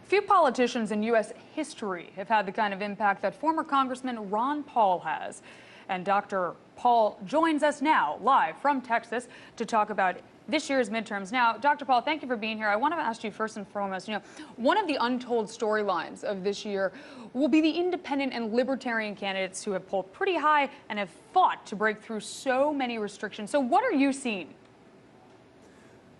Few politicians in U.S. history have had the kind of impact that former Congressman Ron Paul has. And Dr. Paul joins us now, live from Texas, to talk about this year's midterms. Now, Dr. Paul, thank you for being here. I want to ask you first and foremost, one of the untold storylines of this year will be the independent and libertarian candidates who have polled pretty high and have fought to break through so many restrictions. So what are you seeing?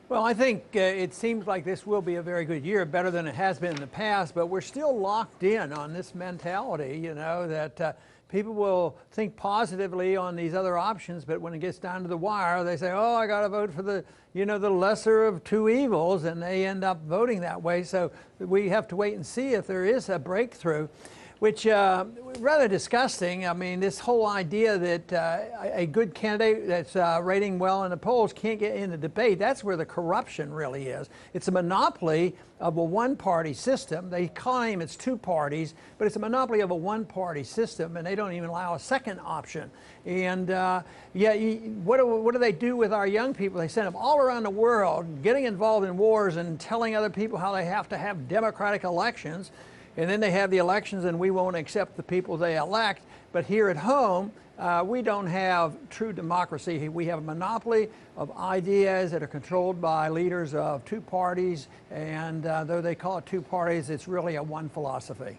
Well, I think it seems like this will be a very good year, better than it has been in the past, but we're still locked in on this mentality, that people will think positively on these other options, but when it gets down to the wire, they say, oh, I got to vote for the lesser of two evils, and they end up voting that way. So we have to wait and see if there is a breakthrough, which rather disgusting. I mean, this whole idea that a good candidate that's rating well in the polls can't get in the debate, that's where the corruption really is. It's a monopoly of a one-party system. They claim it's two parties, but it's a monopoly of a one-party system, and they don't even allow a second option. And what do they do with our young people? They send them all around the world, getting involved in wars and telling other people how they have to have democratic elections. And then they have the elections, and we won't accept the people they elect. But here at home, we don't have true democracy. We have a monopoly of ideas that are controlled by leaders of two parties. And though they call it two parties, it's really a one philosophy.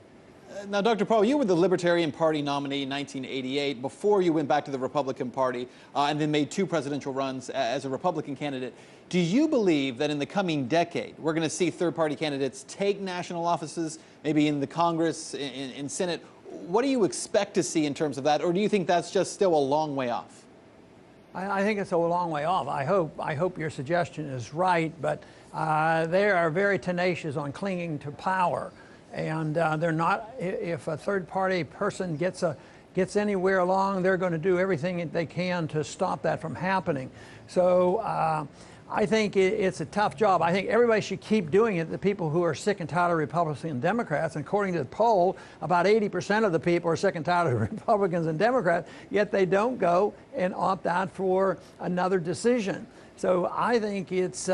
Now, Dr. Paul, you were the Libertarian Party nominee in 1988 before you went back to the Republican Party and then made two presidential runs as a Republican candidate. Do you believe that in the coming decade, we're going to see third-party candidates take national offices, maybe in the Congress, in Senate? What do you expect to see in terms of that, or do you think that's just still a long way off? I think it's a long way off. I hope your suggestion is right, but they are very tenacious on clinging to power. And they're not, if a third-party person gets anywhere along, they're going to do everything that they can to stop that from happening. So I think it's a tough job. I think everybody should keep doing it, the people who are sick and tired of Republicans and Democrats. And according to the poll, about 80% of the people are sick and tired of Republicans and Democrats, yet they don't go and opt out for another decision. So I think it's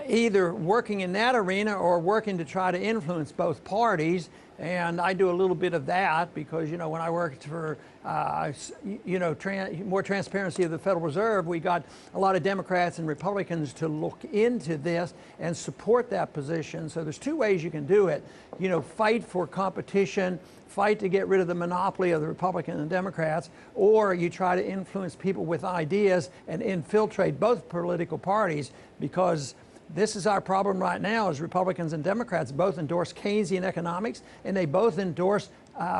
either working in that arena or working to try to influence both parties. And I do a little bit of that because, when I worked for, more transparency of the Federal Reserve, we got a lot of Democrats and Republicans to look into this and support that position. So there's two ways you can do it. Fight for competition, fight to get rid of the monopoly of the Republicans and Democrats, or you try to influence people with ideas and infiltrate both political parties, because this is our problem right now, is Republicans and Democrats both endorse Keynesian economics, and they both endorse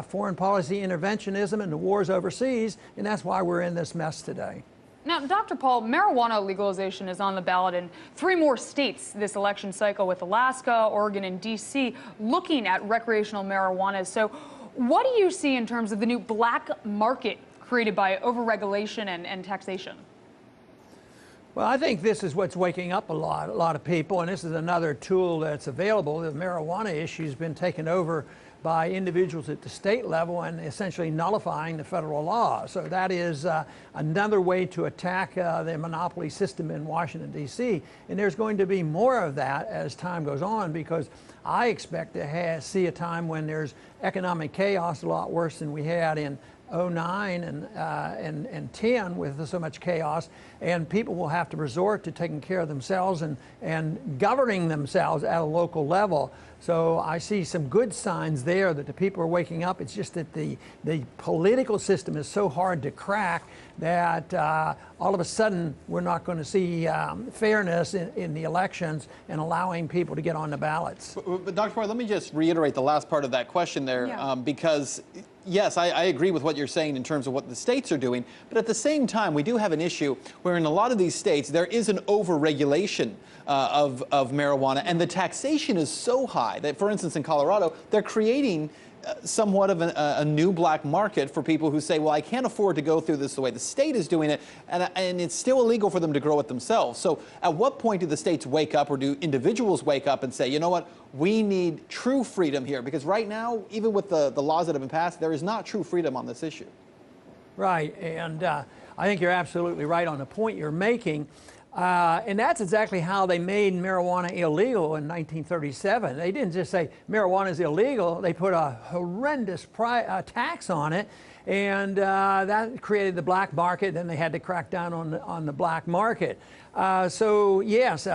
foreign policy interventionism and the wars overseas, and that's why we're in this mess today. Now, Dr. Paul, marijuana legalization is on the ballot in 3 more states this election cycle, with Alaska, Oregon, and D.C. looking at recreational marijuana. So what do you see in terms of the new black market created by overregulation and taxation? Well, I think this is what's waking up a lot of people, and this is another tool that's available. The marijuana issue has been taken over by individuals at the state level and essentially nullifying the federal law. So that is another way to attack the monopoly system in Washington, D.C. And there's going to be more of that as time goes on, because I expect to see a time when there's economic chaos a lot worse than we had in 2009 and 10 with so much chaos, and people will have to resort to taking care of themselves and governing themselves at a local level. So I see some good signs there that the people are waking up. It's just that the political system is so hard to crack that all of a sudden we're not going to see fairness in the elections and allowing people to get on the ballots. But Dr. Paul, let me just reiterate the last part of that question there, because yes, I agree with what you're saying in terms of what the states are doing, but at the same time, we do have an issue where in a lot of these states, there is an over-regulation of marijuana, and the taxation is so high that, for instance, in Colorado, they're creating somewhat of a new black market for people who say, well, I can't afford to go through this the way the state is doing it, and it's still illegal for them to grow it themselves. So at what point do the states wake up, or do individuals wake up and say, you know what, we need true freedom here? Because right now, even with the laws that have been passed, there is not true freedom on this issue. Right, and I think you're absolutely right on the point you're making. And that's exactly how they made marijuana illegal in 1937. They didn't just say marijuana is illegal. They put a horrendous tax on it, and that created the black market. Then they had to crack down on the black market. So yes,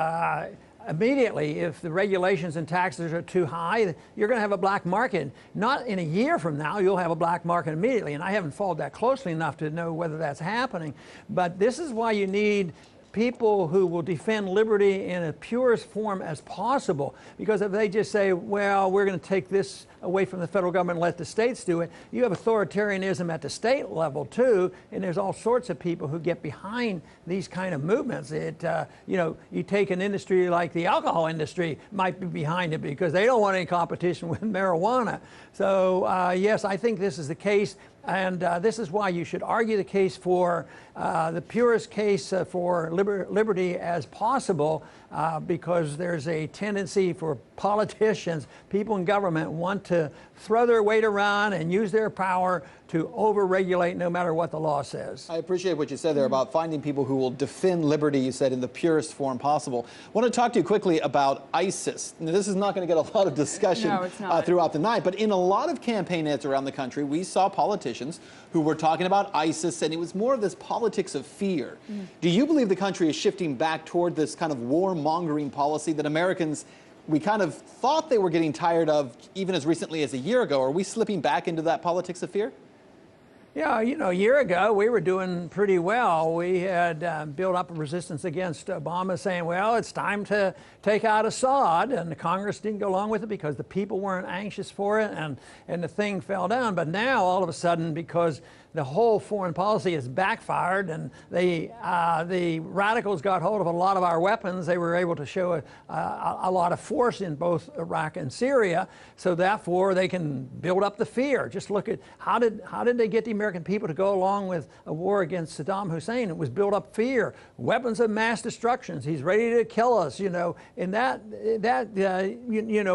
immediately, if the regulations and taxes are too high, you're going to have a black market. Not in a year from now, you'll have a black market immediately. And I haven't followed that closely enough to know whether that's happening. But this is why you need people who will defend liberty in a purest form as possible. Because if they just say, well, we're going to take this away from the federal government and let the states do it, you have authoritarianism at the state level too, and there's all sorts of people who get behind these kind of movements. You take an industry like the alcohol industry might be behind it because they don't want any competition with marijuana. So yes, I think this is the case. And this is why you should argue the case for the purest case for liberty as possible, because there's a tendency for politicians, people in government want to throw their weight around and use their power to over-regulate no matter what the law says. I appreciate what you said there about finding people who will defend liberty, you said, in the purest form possible. I want to talk to you quickly about ISIS. Now, this is not going to get a lot of discussion throughout the night, but in a lot of campaign ads around the country, we saw politicians who were talking about ISIS, and it was more of this politics of fear. Do you believe the country is shifting back toward this kind of warmongering policy that Americans, we kind of thought they were getting tired of even as recently as a year ago? Are we slipping back into that politics of fear? Yeah, a year ago, we were doing pretty well. We had built up a resistance against Obama, saying, well, it's time to take out Assad, and the Congress didn't go along with it because the people weren't anxious for it, and the thing fell down. But now, all of a sudden, because the whole foreign policy has backfired, and the radicals got hold of a lot of our weapons, they were able to show a lot of force in both Iraq and Syria, so therefore they can build up the fear. Just look at how did they get the American people to go along with a war against Saddam Hussein? It was build up fear, weapons of mass destruction. He's ready to kill us, and that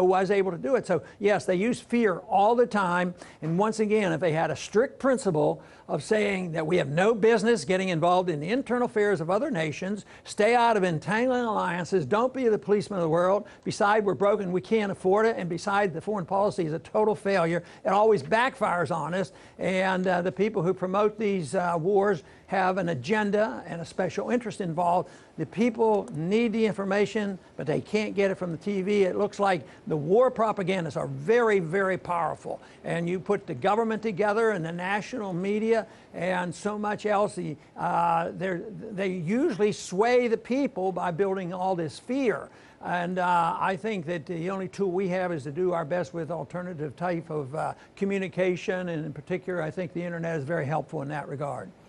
was able to do it. So yes, they use fear all the time. And once again, if they had a strict principle of saying that we have no business getting involved in the internal affairs of other nations, stay out of entangling alliances, don't be the policeman of the world, beside we're broken, we can't afford it, and beside the foreign policy is a total failure, it always backfires on us, and the people who promote these wars have an agenda and a special interest involved. The people need the information, but they can't get it from the TV. It looks like the war propagandists are very, very powerful. And you put the government together and the national media and so much else, they usually sway the people by building all this fear. And I think that the only tool we have is to do our best with alternative type of communication, and in particular, I think the internet is very helpful in that regard.